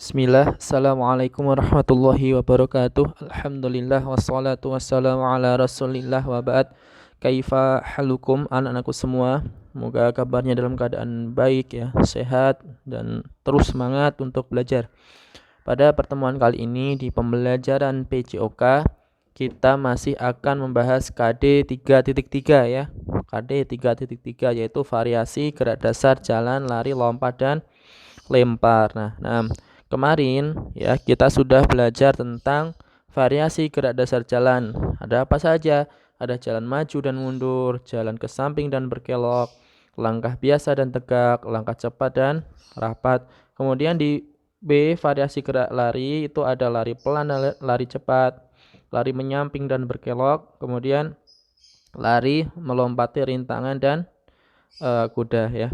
Bismillah, Assalamualaikum warahmatullahi wabarakatuh. Alhamdulillah, wassalatu wassalamu ala rasulillah wa ba'd. Kaifa halukum anak-anakku semua. Semoga kabarnya dalam keadaan baik ya, sehat dan terus semangat untuk belajar. Pada pertemuan kali ini di pembelajaran PJOK kita masih akan membahas KD 3.3 ya. KD 3.3 yaitu variasi gerak dasar jalan, lari, lompat dan lempar. Nah, kemarin ya kita sudah belajar tentang variasi gerak dasar jalan. Ada apa saja? Ada jalan maju dan mundur, jalan ke samping dan berkelok, langkah biasa dan tegak, langkah cepat dan rapat. Kemudian di B, variasi gerak lari itu ada lari pelan dan lari cepat, lari menyamping dan berkelok, kemudian lari melompati rintangan dan kuda ya.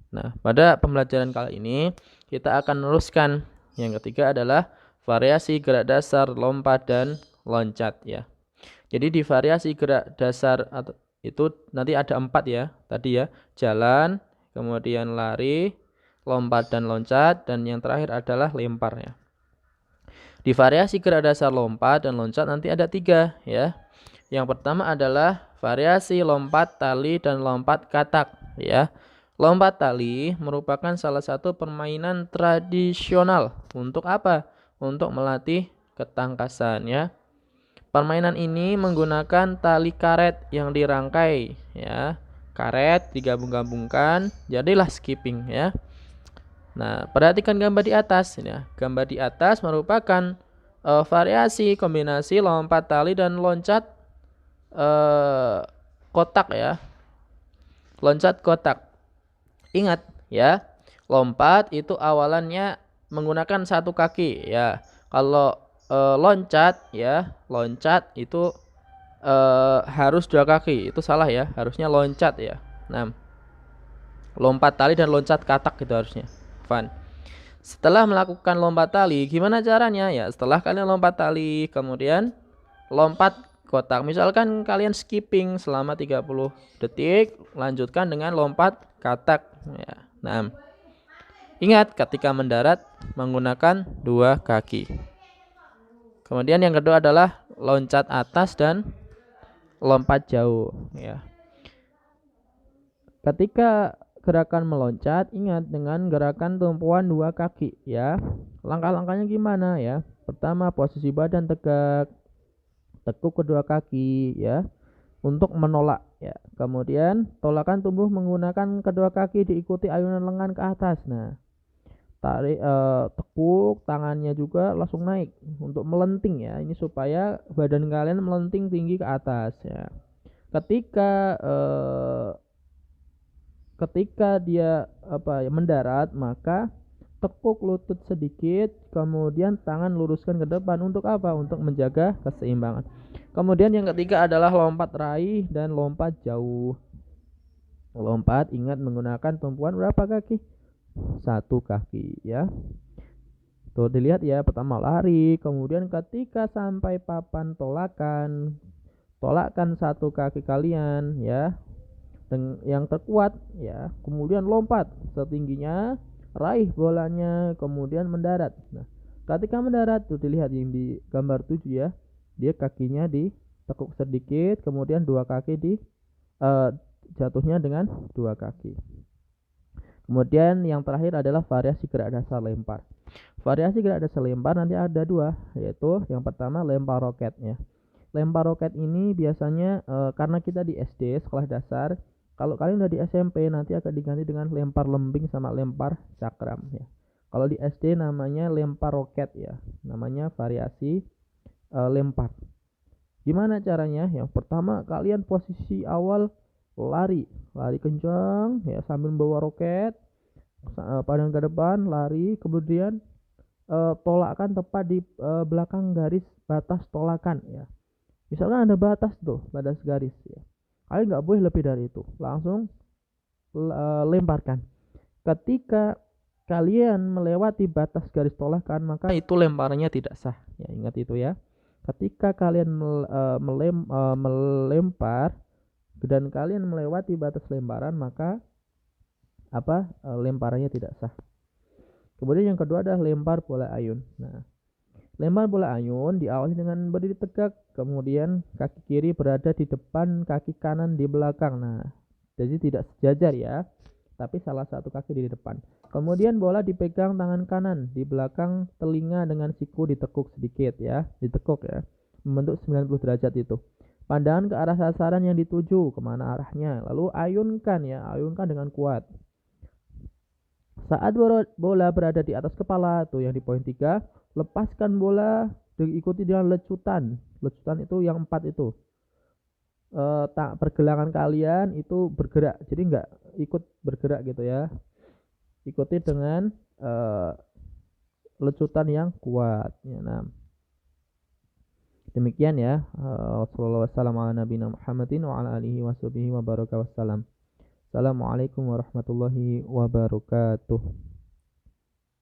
Nah, pada pembelajaran kali ini kita akan meneruskan. Yang ketiga adalah variasi gerak dasar, lompat dan loncat ya. Jadi di variasi gerak dasar itu nanti ada 4 ya. Tadi ya, jalan, kemudian lari, lompat dan loncat, dan yang terakhir adalah lempar ya. Di variasi gerak dasar, lompat dan loncat nanti ada 3 ya. Yang pertama adalah variasi lompat tali dan lompat katak ya. Lompat tali merupakan salah satu permainan tradisional. Untuk apa? Untuk melatih ketangkasan ya. Permainan ini menggunakan tali karet yang dirangkai ya. Karet digabung-gabungkan, jadilah skipping ya. Nah, perhatikan gambar di atas ya. Gambar di atas merupakan variasi kombinasi lompat tali dan loncat kotak ya. Loncat kotak. Ingat ya, lompat itu awalannya menggunakan satu kaki ya. Kalau loncat ya, loncat itu harus dua kaki. Itu salah ya, harusnya loncat ya. Nah, lompat tali dan loncat katak itu harusnya. Fun. Setelah melakukan lompat tali, gimana caranya ya? Setelah kalian lompat tali, kemudian lompat kotak. Misalkan kalian skipping selama 30 detik, lanjutkan dengan lompat katak ya. Nah, ingat ketika mendarat menggunakan dua kaki. Kemudian yang kedua adalah loncat atas dan lompat jauh ya. Ketika gerakan meloncat, ingat dengan gerakan tumpuan dua kaki ya. Langkah-langkahnya gimana ya? Pertama, posisi badan tegak, tekuk kedua kaki ya untuk menolak ya. Kemudian tolakan tubuh menggunakan kedua kaki diikuti ayunan lengan ke atas. Nah, tarik tekuk tangannya juga langsung naik untuk melenting ya. Ini supaya badan kalian melenting tinggi ke atas ya. Ketika dia mendarat, maka tekuk lutut sedikit, kemudian tangan luruskan ke depan. Untuk apa? Untuk menjaga keseimbangan. Kemudian yang ketiga adalah lompat raih dan lompat jauh. Lompat ingat menggunakan tumpuan berapa kaki? Satu kaki ya. Tuh dilihat ya, pertama lari, kemudian ketika sampai papan tolakkan satu kaki kalian ya. Yang terkuat ya, kemudian lompat setingginya, raih bolanya, kemudian mendarat. Nah, ketika mendarat tuh dilihat yang di gambar 7 ya, dia kakinya ditekuk sedikit, kemudian dua kaki jatuhnya dengan dua kaki. Kemudian yang terakhir adalah variasi gerak dasar lempar. Variasi gerak dasar lempar nanti ada dua, yaitu yang pertama lempar roket ya. Lempar roket ini biasanya karena kita di SD sekolah dasar, kalau kalian udah di SMP nanti akan diganti dengan lempar lembing sama lempar cakram ya. Kalau di SD namanya lempar roket ya, namanya variasi lempar. Gimana caranya? Yang pertama kalian posisi awal lari kencang ya sambil membawa roket, pandang ke depan, lari, kemudian tolakkan tepat di belakang garis batas tolakan ya. Misalkan ada batas garis ya. Kalian nggak boleh lebih dari itu, langsung lemparkan. Ketika kalian melewati batas garis tolakan, maka itu lemparannya tidak sah ya, ingat itu ya. Ketika kalian melempar dan kalian melewati batas lemparan, maka lemparannya tidak sah. Kemudian yang kedua adalah lempar bola ayun. Nah, lempar bola ayun diawali dengan berdiri tegak, kemudian kaki kiri berada di depan, kaki kanan di belakang. Nah, jadi tidak sejajar ya, tapi salah satu kaki di depan. Kemudian bola dipegang tangan kanan di belakang telinga dengan siku ditekuk sedikit ya, ditekuk ya, membentuk 90 derajat itu. Pandangan ke arah sasaran yang dituju, kemana arahnya. Lalu ayunkan ya, ayunkan dengan kuat. Saat bola berada di atas kepala, tuh yang di poin 3, lepaskan bola diikuti dengan lecutan. Lecutan itu yang 4 itu. Tak pergelangan kalian itu bergerak, jadi nggak ikut bergerak gitu ya. Ikuti dengan lecutan yang kuat. Ya, nah. Demikian ya. Assalamualaikum warahmatullahi wabarakatuh.